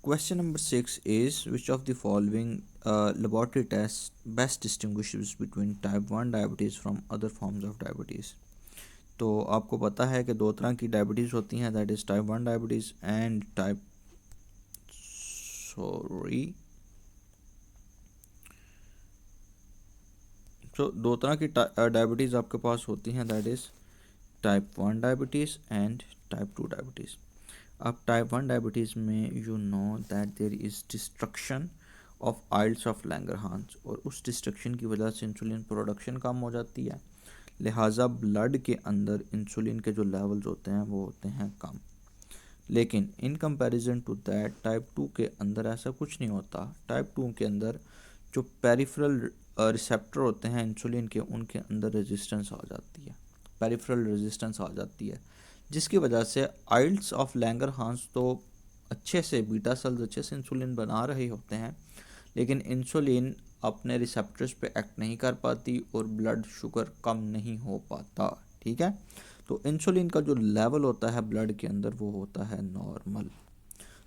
Question number 6 is which of the following laboratory tests best distinguishes between type 1 diabetes from other forms of diabetes. तो आपको पता है कि दो तरह की डायबिटीज़ होती हैं, that is type 1 diabetes and दो तरह की डायबिटीज़ आपके पास होती हैं, that is type 1 diabetes and type 2 diabetes. अब टाइप 1 डायबिटीज़ में you know that there is destruction of islets of Langerhans, और उस डिस्ट्रक्शन की वजह से इंसुलिन प्रोडक्शन कम हो जाती है, लिहाजा ब्लड के अंदर इंसुलिन के जो लेवल्स होते हैं वो होते हैं कम। लेकिन in comparison to that type 2 के अंदर ऐसा कुछ नहीं होता। टाइप 2 के अंदर जो पेरिफेरल रिसेप्टर होते हैं इंसुलिन के, उनके अंदर रेजिस्टेंस आ जाती है, पेरिफेरल रेजिस्टेंस आ जाती है, जिसकी वजह से आइल्स ऑफ लैंगरहांस तो अच्छे से बीटा सेल्स अच्छे से इंसुलिन बना रहे होते हैं, लेकिन इंसुलिन अपने रिसेप्टर्स पे एक्ट नहीं कर पाती और ब्लड शुगर कम नहीं हो पाता। ठीक है, तो इंसुलिन का जो लेवल होता है ब्लड के अंदर वो होता है नॉर्मल।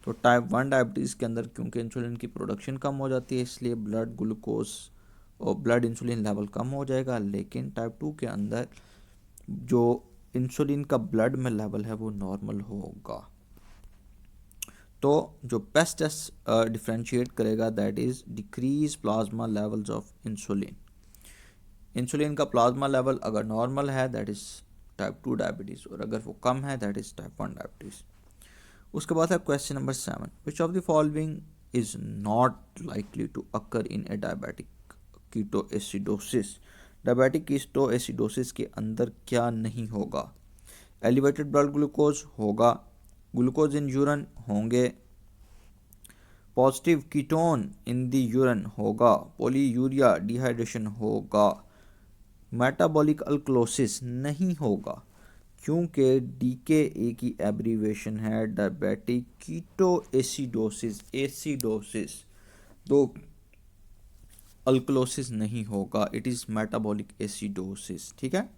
तो टाइप 1 डायबिटीज़ के अंदर क्योंकि इंसुलिन की प्रोडक्शन कम हो जाती है, इसलिए ब्लड ग्लूकोज और ब्लड इंसुलिन लेवल कम हो जाएगा, लेकिन टाइप 2 के अंदर जो इंसुलिन का ब्लड में लेवल है वो नॉर्मल होगा। तो जो बेस्ट टेस्ट डिफ्रेंशिएट करेगा that is decrease plasma levels of insulin. Insulin का प्लाज्मा लेवल अगर नॉर्मल है दैट इज़ टाइप 2 डायबिटीज़, और अगर वो कम है दैट इज़ टाइप 1 डायबिटीज़। उसके बाद है question number 7, which of the following is not likely to occur in a diabetic ketoacidosis. Diabetic ketoacidosis के अंदर क्या नहीं होगा? एलिवेटेड ब्लड ग्लूकोज होगा, ग्लूकोज इन यूरिन होंगे, positive ketone in the urine होगा, पॉलीयूरिया डिहाइड्रेशन होगा, मेटाबॉलिक अल्कलोसिस नहीं होगा, क्योंकि DKA की एब्रीवेशन है डायबिटिक कीटोएसिडोसिस, एसिडोसिस, तो अल्कलोसिस नहीं होगा, इट इज़ मेटाबॉलिक एसिडोसिस। ठीक है,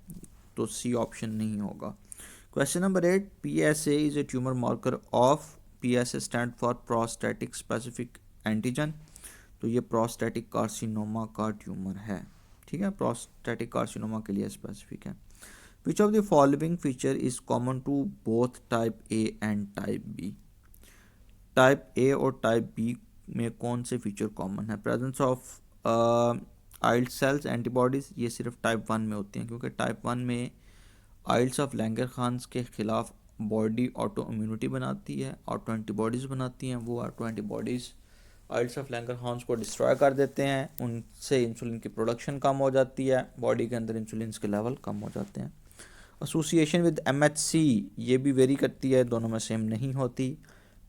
तो सी ऑप्शन नहीं होगा। Question number 8, PSA is a tumour marker of, PSA stand for prostatic specific antigen, तो ये प्रोस्टेटिक कार्सिनोमा का ट्यूमर है। ठीक है, प्रोस्टेटिक कार्सिनोमा के लिए स्पेसिफिक है। Which of the following feature is common to both type A and type B। Type A और टाइप B में कौन से फीचर कॉमन है? Presence of islet cells antibodies, ये सिर्फ टाइप 1 में होती हैं, क्योंकि टाइप 1 में आइल्स ऑफ लैंगरहांस के ख़िलाफ़ बॉडी ऑटो इम्यूनिटी बनाती है, ऑटो एंटीबॉडीज़ बनाती हैं, वो auto antibodies IELTS of Langerhans को डिस्ट्रॉय कर देते हैं, उनसे इंसुलिन की प्रोडक्शन कम हो जाती है, बॉडी के अंदर इंसुलिन के लेवल कम हो जाते हैं। एसोसिएशन विद MHC, ये भी वेरी करती है, दोनों में सेम नहीं होती।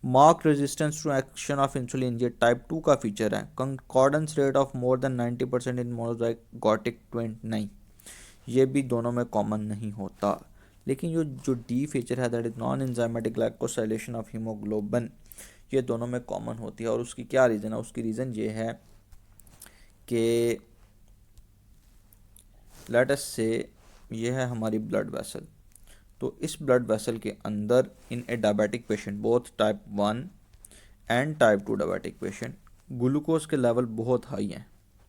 Mark resistance to action of insulin, ये टाइप 2 का फीचर है। Concordance rate of more than 90% in monozygotic twin, नहीं, ये भी दोनों में कॉमन नहीं होता। लेकिन जो डी फीचर है that is non enzymatic glycosylation of haemoglobin, ये दोनों में कॉमन होती है। और उसकी क्या रीज़न है? उसकी रीज़न ये है कि लेट अस से ये है हमारी ब्लड वेसल, तो इस ब्लड वेसल के अंदर in a diabetic patient, both type 1 and type 2 diabetic patient, glucose के लेवल बहुत हाई हैं।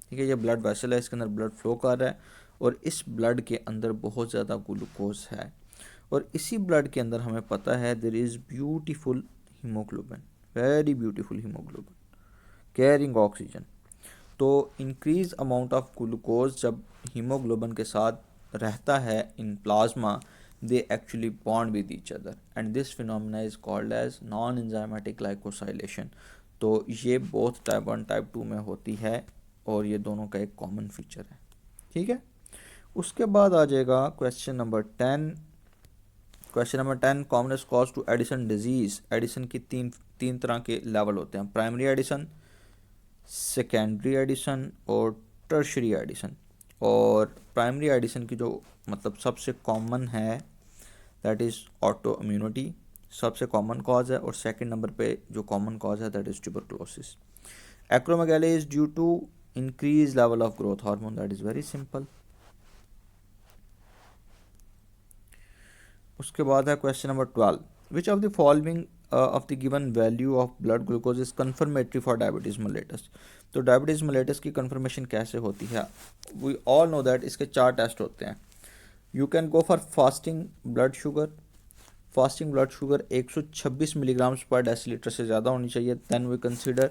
ठीक है, ये ब्लड वेसल है, इसके अंदर ब्लड फ्लो कर रहा है, और इस ब्लड के अंदर बहुत ज़्यादा ग्लूकोज है, और इसी ब्लड के अंदर हमें पता है there is beautiful haemoglobin, very beautiful haemoglobin carrying oxygen. तो इंक्रीज अमाउंट ऑफ ग्लूकोज जब हीमोग्लोबिन के साथ रहता है in plasma, they actually bond with each other, and this phenomena is called as non enzymatic glycosylation. तो ये both type 1 type 2 में होती है, और ये दोनों का एक कॉमन फीचर है। ठीक है, उसके बाद आ जाएगा question number 10। Question number 10, commonest cause to Addison disease. Addison की तीन तरह के लेवल होते हैं, प्राइमरी एडिसन, सेकेंडरी एडिशन और टर्शरी एडिशन। और प्राइमरी एडिशन की जो मतलब सबसे कॉमन है दैट इज़ ऑटो इम्यूनिटी, सबसे कॉमन कॉज है, और सेकंड नंबर पे जो कॉमन कॉज है that is tuberculosis. Acromegaly is due to increase level of growth hormone, that is very simple. उसके बाद है question number 12, which of the following of the given value of blood glucose is confirmatory for diabetes mellitus. तो diabetes mellitus की confirmation कैसे होती है? We all know that इसके 4 test होते हैं. You can go for fasting blood sugar. Fasting blood sugar 126 milligrams पर decilitre से ज़्यादा होनी चाहिए. Then we consider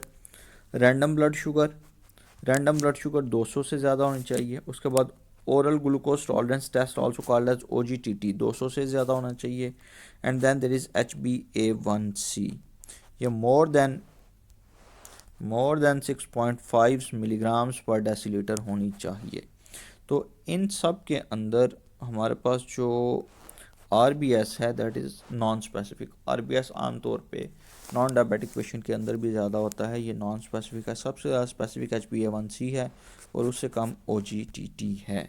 random blood sugar. Random blood sugar 200 से ज़्यादा होनी चाहिए. उसके बाद oral glucose tolerance test also called as OGTT 200 से ज़्यादा होना चाहिए. And then there is HbA1c, ये मोर देन 6.5 मिलीग्राम्स पर डेसीलीटर होनी चाहिए. तो इन सब के अंदर हमारे पास जो RBS है that is non specific. RBS आमतौर पे नॉन डायबिटिक पेशेंट के अंदर भी ज़्यादा होता है. ये नॉन स्पेसिफिक है. सबसे ज़्यादा स्पेसिफिक HbA1c है और उससे कम OGTT है.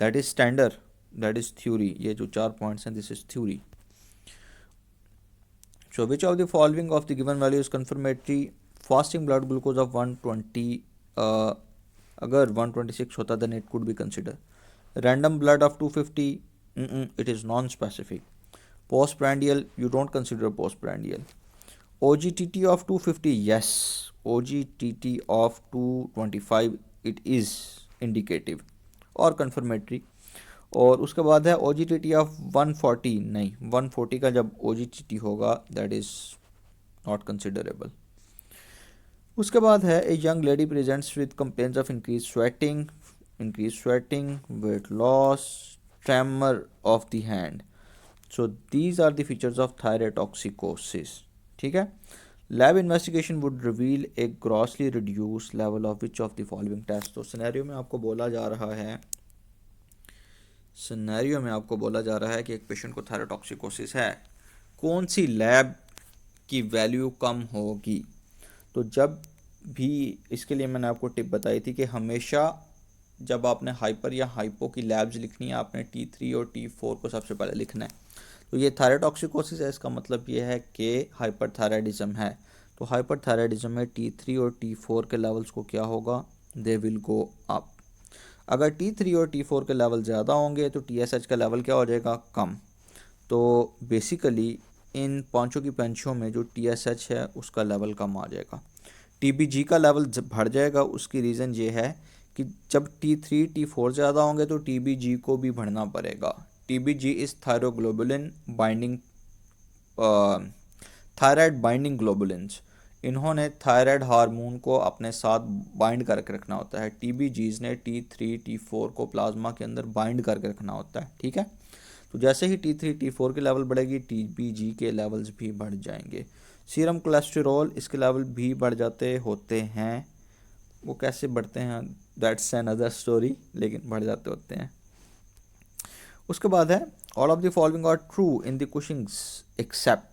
That is standard, that is theory. ये जो 4 पॉइंट्स हैं this is theory. So which of the following of the given value is confirmatory? Fasting blood glucose of 120, अगर 126 होता then it could be considered. Random blood of 250, it is non-specific. Postprandial, you don't consider postprandial. OGTT of 250, yes. OGTT of 225, it is indicative और confirmatory. और उसके बाद है OGTT of 140, नहीं 140 का जब OGTT होगा दैट इज़ नॉट कंसिडरेबल. उसके बाद है a young lady presents with complaints of increase sweating, weight loss, tremor of the hand. So these are the features of thyrotoxicosis. ठीक है. Lab investigation would reveal a grossly reduce level of which of the following test. तो scenario में आपको बोला जा रहा है कि एक पेशेंट को थायराइडोटॉक्सिकोसिस है, कौन सी लैब की वैल्यू कम होगी. तो जब भी इसके लिए मैंने आपको टिप बताई थी कि हमेशा जब आपने हाइपर या हाइपो की लैब्स लिखनी है आपने T3 और T4 को सबसे पहले लिखना है. तो ये थायराइडोटॉक्सिकोसिस है, इसका मतलब ये है कि हाइपरथायराइडिज्म है. तो हाइपरथायराइडिज्म में T3 और T4 के लेवल्स को क्या होगा, दे विल गो अप. अगर T3 और T4 के लेवल ज़्यादा होंगे तो TSH का लेवल क्या हो जाएगा, कम. तो बेसिकली इन पांचों की पंचों में जो TSH है उसका लेवल कम आ जाएगा. TBG का लेवल बढ़ जाएगा. उसकी रीज़न ये है कि जब T3 T4 ज़्यादा होंगे तो TBG को भी बढ़ना पड़ेगा. TBG is thyroglobulin binding, thyroid binding globulins. इन्होंने थायराइड हार्मोन को अपने साथ बाइंड करके रखना होता है. TBGs ने T3 T4 को प्लाज्मा के अंदर बाइंड करके रखना होता है. ठीक है. तो जैसे ही T3 T4 के लेवल बढ़ेगी TBG के लेवल्स भी बढ़ जाएंगे. सीरम कोलेस्टेरॉल, इसके लेवल भी बढ़ जाते होते हैं. वो कैसे बढ़ते हैं दैट्स अनदर स्टोरी, लेकिन बढ़ जाते होते हैं. उसके बाद है all of the following are true in the Cushing's except.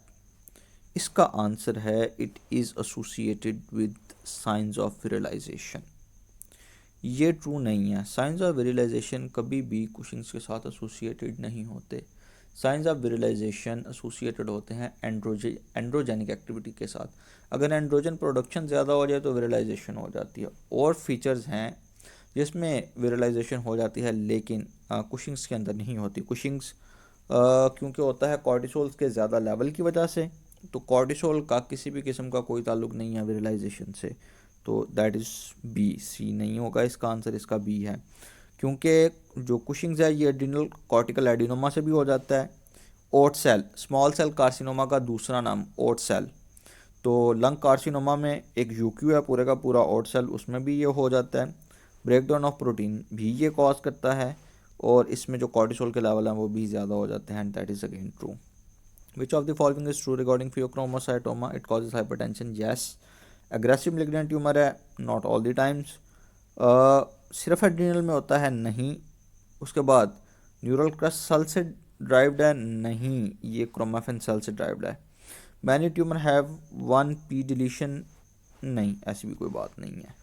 इसका आंसर है it is associated with signs of virilisation. ये ट्रू नहीं है. साइंस ऑफ विरलाइजेशन कभी भी कुशिंग्स के साथ एसोसिएटेड नहीं होते. साइंस ऑफ विरलाइजेशन एसोसिएटेड होते हैं एंड्रोजेनिक एक्टिविटी के साथ. अगर एंड्रोजन प्रोडक्शन ज़्यादा हो जाए तो विरलाइजेशन हो जाती है. और फीचर्स हैं जिसमें विरलाइजेशन हो जाती है लेकिन कुशिंग्स के अंदर नहीं होती. कुशिंग्स क्योंकि होता है कॉर्टिसोल्स के ज़्यादा लेवल की वजह से. तो कॉर्टिसोल का किसी भी किस्म का कोई ताल्लुक नहीं है विरलाइजेशन से. तो दैट इज़ बी. सी नहीं होगा इसका आंसर, इसका बी है. क्योंकि जो कुशिंग्स है ये एड्रिनल कॉर्टिकल एडिनोमा से भी हो जाता है. ओट सेल, स्मॉल सेल कार्सिनोमा का दूसरा नाम ओट सेल. तो लंग कार्सिनोमा में एक यूक्यू है पूरे का पूरा ओट सेल, उसमें भी ये हो जाता है. ब्रेकडाउन ऑफ प्रोटीन भी ये कॉज करता है और इसमें जो कॉर्टिसोल के लेवल हैं वो भी ज़्यादा हो जाते हैं. And that is again true. Which of the following is true regarding pheochromocytoma? It causes hypertension. Yes. Aggressive malignant tumor है, not all the times. सिर्फ एड्रिनल में होता है, नहीं. उसके बाद न्यूरल क्रस्ट सेल से ड्राइव्ड है, नहीं, ये क्रोमाफिन सेल से ड्राइव्ड है. Many tumour have 1p deletion, नहीं, ऐसी भी कोई बात नहीं है.